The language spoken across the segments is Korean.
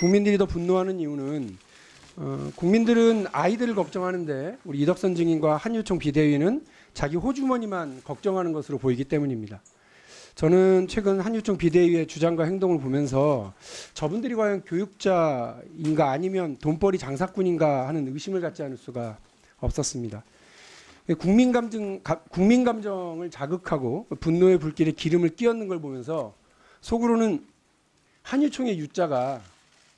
국민들이 더 분노하는 이유는 국민들은 아이들을 걱정하는데 우리 이덕선 증인과 한유총 비대위는 자기 호주머니만 걱정하는 것으로 보이기 때문입니다. 저는 최근 한유총 비대위의 주장과 행동을 보면서 저분들이 과연 교육자인가 아니면 돈벌이 장사꾼인가 하는 의심을 갖지 않을 수가 없었습니다. 국민 감정을 자극하고 분노의 불길에 기름을 끼얹는 걸 보면서 속으로는 한유총의 유자가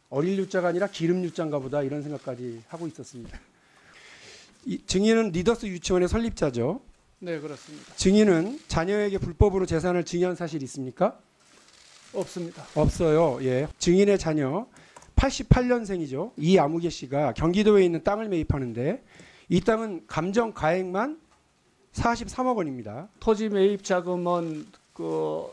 어릴 유자가 아니라 기름 유자인가 보다 이런 생각까지 하고 있었습니다. 증인은 리더스 유치원의 설립자죠. 네, 그렇습니다. 증인은 자녀에게 불법으로 재산을 증여한 사실이 있습니까? 없습니다. 없어요. 예. 증인의 자녀 88년생이죠. 이아무개 씨가 경기도에 있는 땅을 매입하는데 이 땅은 감정 가액만 43억 원입니다. 토지 매입 자금은 그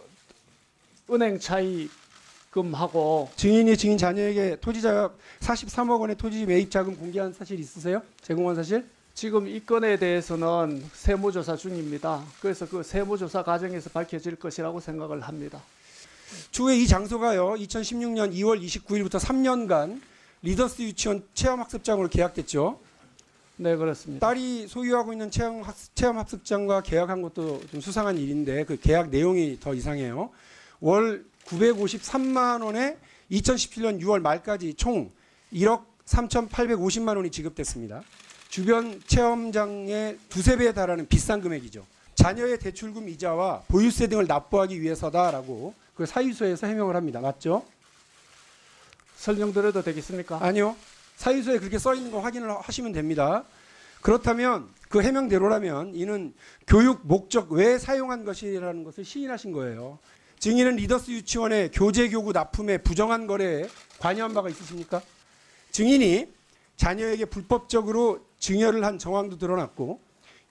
은행 차입금하고 증인이 증인 자녀에게 토지자 43억 원의 토지 매입 자금 공개한 사실 있으세요? 제공한 사실? 지금 이 건에 대해서는 세무조사 중입니다. 그래서 그 세무조사 과정에서 밝혀질 것이라고 생각을 합니다. 추후에 이 장소가요. 2016년 2월 29일부터 3년간 리더스 유치원 체험학습장으로 계약됐죠. 네, 그렇습니다. 딸이 소유하고 있는 체험학습장과 계약한 것도 좀 수상한 일인데 그 계약 내용이 더 이상해요. 월 953만 원에 2017년 6월 말까지 총 1억 3,850만 원이 지급됐습니다. 주변 체험장의 두세 배에 달하는 비싼 금액이죠. 자녀의 대출금 이자와 보유세 등을 납부하기 위해서다라고 그 사유서에서 해명을 합니다. 맞죠? 설명드려도 되겠습니까? 아니요. 사유서에 그렇게 써 있는 거 확인을 하시면 됩니다. 그렇다면 그 해명대로라면 이는 교육 목적 외에 사용한 것이라는 것을 시인하신 거예요. 증인은 리더스 유치원의 교재 교구 납품의 부정한 거래에 관여한 바가 있으십니까? 증인이 자녀에게 불법적으로 증여를 한 정황도 드러났고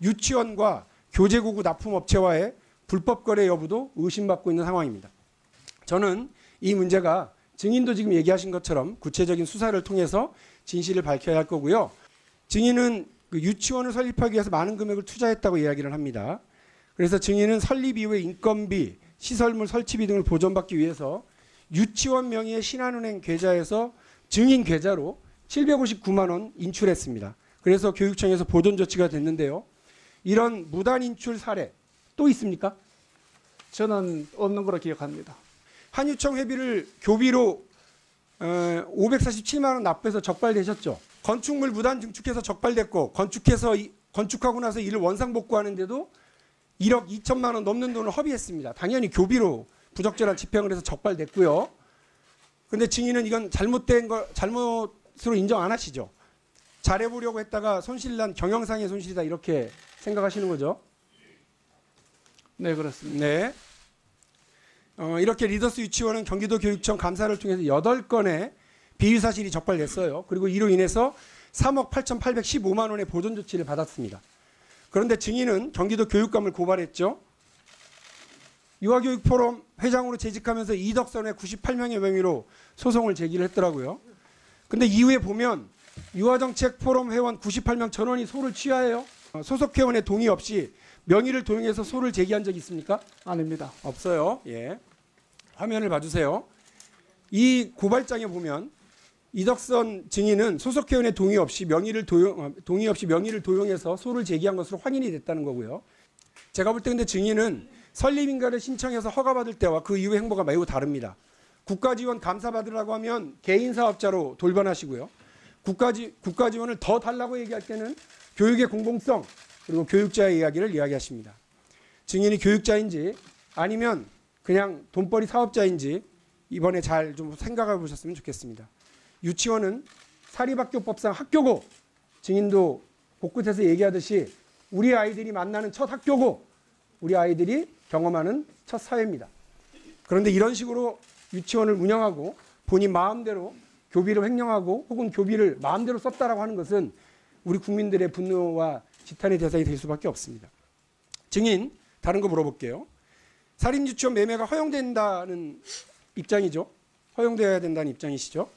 유치원과 교재 교구 납품 업체와의 불법 거래 여부도 의심받고 있는 상황입니다. 저는 이 문제가 증인도 지금 얘기하신 것처럼 구체적인 수사를 통해서 진실을 밝혀야 할 거고요. 증인은 그 유치원을 설립하기 위해서 많은 금액을 투자했다고 이야기를 합니다. 그래서 증인은 설립 이후에 인건비, 시설물 설치비 등을 보전받기 위해서 유치원 명의의 신한은행 계좌에서 증인 계좌로 759만 원 인출했습니다. 그래서 교육청에서 보존 조치가 됐는데요. 이런 무단 인출 사례 또 있습니까? 저는 없는 걸로 기억합니다. 한유총 회비를 교비로 547만 원 납부해서 적발되셨죠. 건축물 무단 증축해서 적발됐고 건축하고 나서 이를 원상복구하는데도 1억 2천만 원 넘는 돈을 허비했습니다. 당연히 교비로 부적절한 집행을 해서 적발됐고요. 그런데 증인은 이건 잘못으로 인정 안 하시죠. 잘해보려고 했다가 손실난 경영상의 손실이다 이렇게 생각하시는 거죠. 네, 그렇습니다. 네. 이렇게 리더스 유치원은 경기도 교육청 감사를 통해서 8건의 비위 사실이 적발됐어요. 그리고 이로 인해서 3억 8,815만 원의 보존 조치를 받았습니다. 그런데 증인은 경기도 교육감을 고발했죠. 유아교육포럼 회장으로 재직하면서 이덕선의 98명의 명의로 소송을 제기를 했더라고요. 근데 이후에 보면 유아정책 포럼 회원 98명 전원이 소를 취하해요. 소속 회원의 동의 없이 명의를 도용해서 소를 제기한 적이 있습니까? 아닙니다. 없어요. 예. 화면을 봐주세요. 이 고발장에 보면 이덕선 증인은 소속 회원의 동의 없이 명의를 도용해서 소를 제기한 것으로 확인이 됐다는 거고요. 제가 볼 때 근데 증인은 설립인가를 신청해서 허가받을 때와 그 이후의 행보가 매우 다릅니다. 국가지원 감사받으라고 하면 개인 사업자로 돌변하시고요. 국가지원을 더 달라고 얘기할 때는 교육의 공공성 그리고 교육자의 이야기를 이야기하십니다. 증인이 교육자인지 아니면 그냥 돈벌이 사업자인지 이번에 잘 좀 생각해 보셨으면 좋겠습니다. 유치원은 사립학교법상 학교고 증인도 곳곳에서 얘기하듯이 우리 아이들이 만나는 첫 학교고 우리 아이들이 경험하는 첫 사회입니다. 그런데 이런 식으로 유치원을 운영하고 본인 마음대로 교비를 횡령하고 혹은 교비를 마음대로 썼다라고 하는 것은 우리 국민들의 분노와 지탄의 대상이 될 수밖에 없습니다. 증인 다른 거 물어볼게요. 살인유치원 매매가 허용된다는 입장이죠. 허용되어야 된다는 입장이시죠.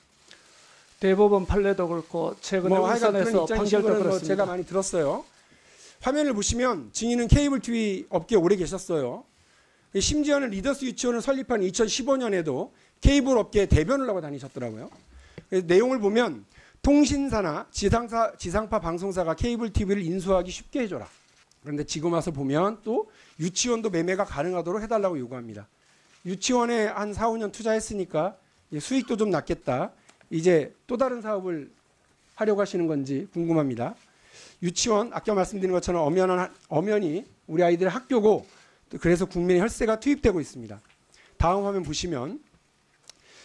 대법원 판례도 그렇고 최근에 울산에서 판결도 그렇습니다. 제가 많이 들었어요. 화면을 보시면 증인은 케이블 TV 업계에 오래 계셨어요. 심지어는 리더스 유치원을 설립한 2015년에도 케이블 업계에 대변을 하고 다니셨더라고요. 내용을 보면 통신사나 지상파 방송사가 케이블 TV를 인수하기 쉽게 해줘라. 그런데 지금 와서 보면 또 유치원도 매매가 가능하도록 해달라고 요구합니다. 유치원에 한 4, 5년 투자했으니까 수익도 좀 났겠다. 이제 또 다른 사업을 하려고 하시는 건지 궁금합니다. 유치원 아까 말씀드린 것처럼 엄연히 우리 아이들의 학교고 그래서 국민의 혈세가 투입되고 있습니다. 다음 화면 보시면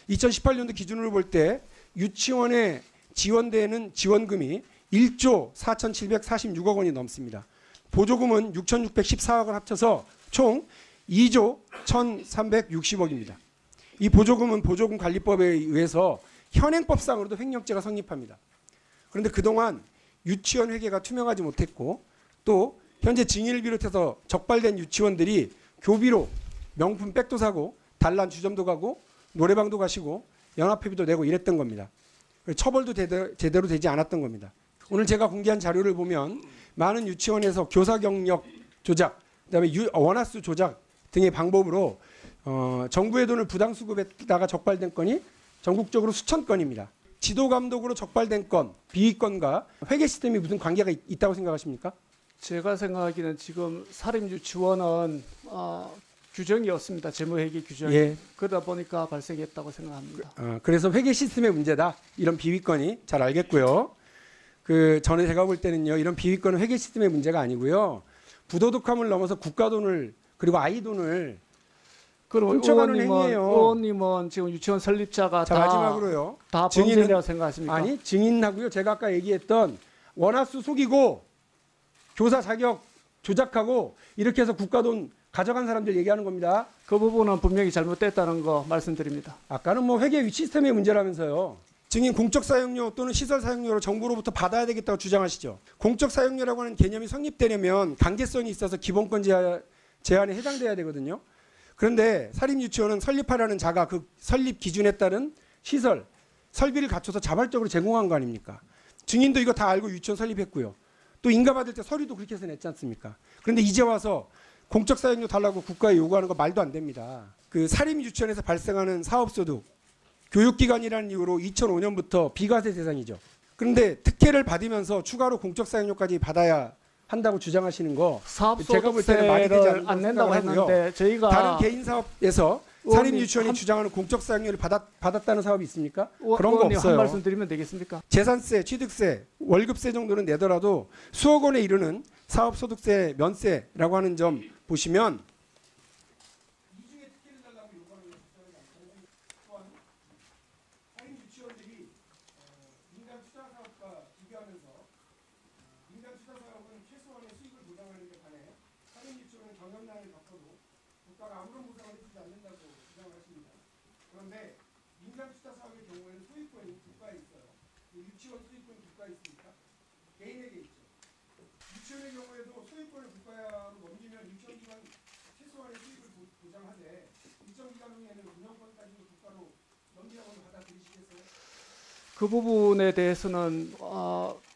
2018년도 기준으로 볼 때 유치원에 지원되는 지원금이 1조 4,746억 원이 넘습니다. 보조금은 6,614억을 합쳐서 총 2조 1,360억입니다. 이 보조금은 보조금관리법에 의해서 현행법상으로도 횡령죄가 성립합니다. 그런데 그동안 유치원 회계가 투명하지 못했고 또 현재 증인을 비롯해서 적발된 유치원들이 교비로 명품 백도 사고 단란 주점도 가고 노래방도 가시고 연합회비도 내고 이랬던 겁니다. 처벌도 제대로 되지 않았던 겁니다. 오늘 제가 공개한 자료를 보면 많은 유치원에서 교사 경력 조작, 그다음에 원화수 조작 등의 방법으로 정부의 돈을 부당 수급했다가 적발된 건이 전국적으로 수천 건입니다. 지도 감독으로 적발된 건, 비위 건과 회계 시스템이 무슨 관계가 있다고 생각하십니까? 제가 생각하기는 지금 사립유치원은 규정이 없습니다. 재무회계 규정이. 예. 그러다 보니까 발생했다고 생각합니다. 그래서 회계 시스템의 문제다. 이런 비위건이 잘 알겠고요. 전에 제가 볼 때는요. 이런 비위건은 회계 시스템의 문제가 아니고요. 부도덕함을 넘어서 국가 돈을 그리고 아이 돈을 그럼 훔쳐가는 행위예요. 의원님은 지금 유치원 설립자가 자, 다 마지막으로요. 범죄라고 생각하십니까? 아니 증인하고요. 제가 아까 얘기했던 원화수 속이고 교사 자격 조작하고 이렇게 해서 국가 돈 가져간 사람들 얘기하는 겁니다. 그 부분은 분명히 잘못됐다는 거 말씀드립니다. 아까는 뭐 회계 시스템의 문제라면서요. 증인 공적 사용료 또는 시설 사용료를 정부로부터 받아야 되겠다고 주장하시죠. 공적 사용료라고 하는 개념이 성립되려면 강제성이 있어서 기본권 제한에 해당돼야 되거든요. 그런데 사립유치원은 설립하라는 자가 그 설립 기준에 따른 시설, 설비를 갖춰서 자발적으로 제공한 거 아닙니까? 증인도 이거 다 알고 유치원 설립했고요. 또 인가받을 때 서류도 그렇게 해서 냈지 않습니까? 그런데 이제 와서 공적 사용료 달라고 국가에 요구하는 거 말도 안 됩니다. 그 사립유치원에서 발생하는 사업소득, 교육기관이라는 이유로 2005년부터 비과세 대상이죠. 그런데 특혜를 받으면서 추가로 공적 사용료까지 받아야 한다고 주장하시는 거 제가 볼 때는 말이 되지 않는 안 낸다고 했는데 저희가 다른 개인 사업에서 의원님, 사립유치원이 주장하는 공적 사용료를 받았다는 사업이 있습니까? 그런 거 의원님 없어요. 한 말씀 드리면 되겠습니까? 재산세, 취득세, 월급세 정도는 내더라도 수억 원에 이르는 사업소득세, 면세라고 하는 점 보시면 이중에 특혜를 달라고 요구하는 게 또한 사립유치원들이 민간 투자 사업과 비교하면서 민간 투자 사업은 최소한의 수익을 보장하는 데 반해 사립유치원은 경영난을 겪어도 국가가 아무런 보상을 해주지 않는다고 주장을 하십니다. 그런데 민간 투자 사업의 경우에는 소유권이 국가에 있어요. 유치원 소유권이 국가에 있습니까? 개인에게 있죠. 유치원의 경우에도 소유권을 국가로 넘기면 유치원기관 최소한의 수익을 보장하되 일정 기간 후에는 운영권까지도 국가로 넘기라고 받아들이시겠어요? 그 부분에 대해서는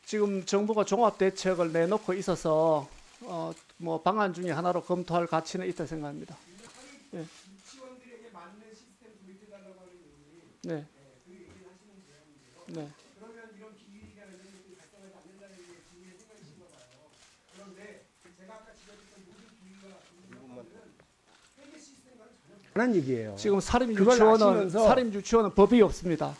지금 정부가 종합 대책을 내놓고 있어서 뭐 방안 중에 하나로 검토할 가치는 있다 생각합니다. 네. 유치원들에게 맞는 시스템 도입해달라고 하는 의원이 네. 그 얘기를 하시는 모양인데요. 네. 그러면 이런 비리가 이런 것들이 발생하지 않는다는 게 주민의 생각이신가 봐요. 그런데 제가 아까 지적했던 모든 비리가 있는 것들은 회계 시스템과는 전혀 다른 얘기예요. 지금 그걸 아시면서 사립유치원은 법이 없습니다.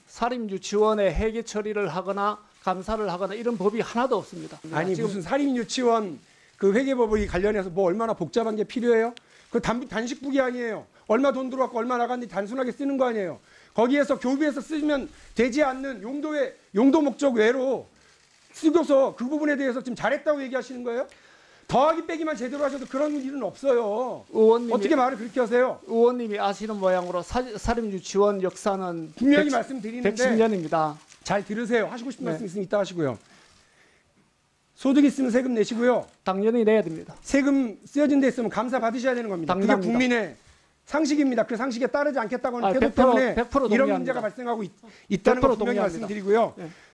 사립유치원의 회계 처리를 하거나 감사를 하거나 이런 법이 하나도 없습니다. 아니 지금 무슨 사립유치원 그 회계법이 관련해서 뭐 얼마나 복잡한 게 필요해요? 그 단식북이 아니에요. 얼마 돈 들어왔고 얼마 나갔는지 단순하게 쓰는 거 아니에요. 거기에서 교비에서 쓰면 되지 않는 용도 목적 외로 쓰고서 그 부분에 대해서 지금 잘했다고 얘기하시는 거예요? 더하기 빼기만 제대로 하셔도 그런 일은 없어요. 의원님이, 어떻게 말을 그렇게 하세요? 의원님이 아시는 모양으로 사립유치원 역사는 분명히 말씀드리는데 110년입니다. 잘 들으세요. 하시고 싶은 네. 말씀 있으면 이따 하시고요. 소득 있으면 세금 내시고요. 당연히 내야 됩니다. 세금 쓰여진 데 있으면 감사 받으셔야 되는 겁니다. 그게 당연합니다. 국민의 상식입니다. 그 상식에 따르지 않겠다고 하는 아, 태도 100% 때문에 100% 이런 동의합니다. 문제가 발생하고 있다는 걸 100% 분명히 동의합니다. 말씀드리고요. 네.